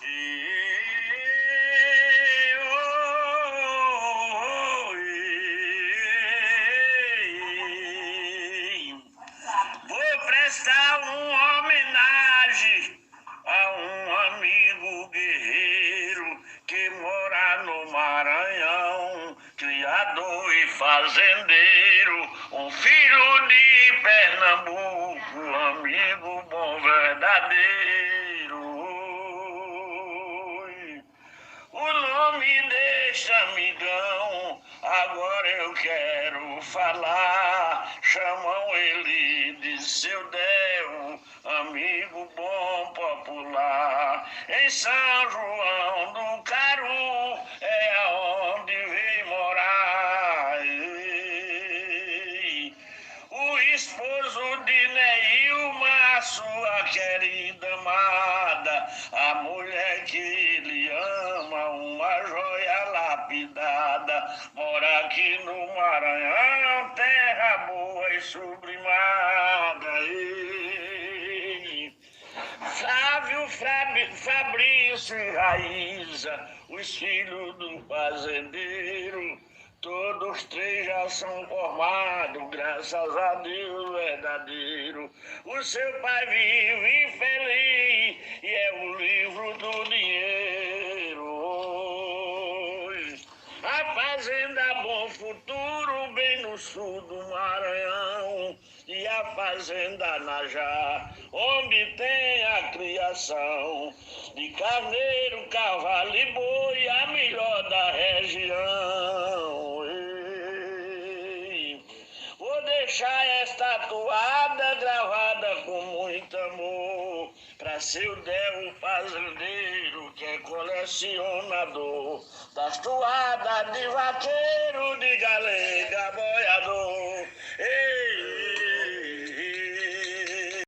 Vou prestar uma homenagem a um amigo guerreiro que mora no Maranhão, criador e fazendeiro, um filho de Pernambuco, amigo bom verdadeiro. O nome deste amigão, agora eu quero falar. Chamam ele de seu Del, amigo bom popular. Em São João do Caru é aonde vem morar. O esposo de Neilma, sua querida amada, a mulher que ele ama, uma joia lapidada, mora aqui no Maranhão, terra boa e sublimada. Flávio, Fabrício e Raíza, os filhos do fazendeiro, todos três já são formados, graças a Deus verdadeiro. O seu pai vive infeliz e é o livro do dinheiro. A fazenda Bom Futuro, bem no sul do Maranhão, e a fazenda Najá, onde tem a criação de carneiro, cavalo e boi, a melhor da região. Vou deixar esta toada gravada com muito amor pra seu Del fazendeiro, que é colecionador das toadas de vaqueiro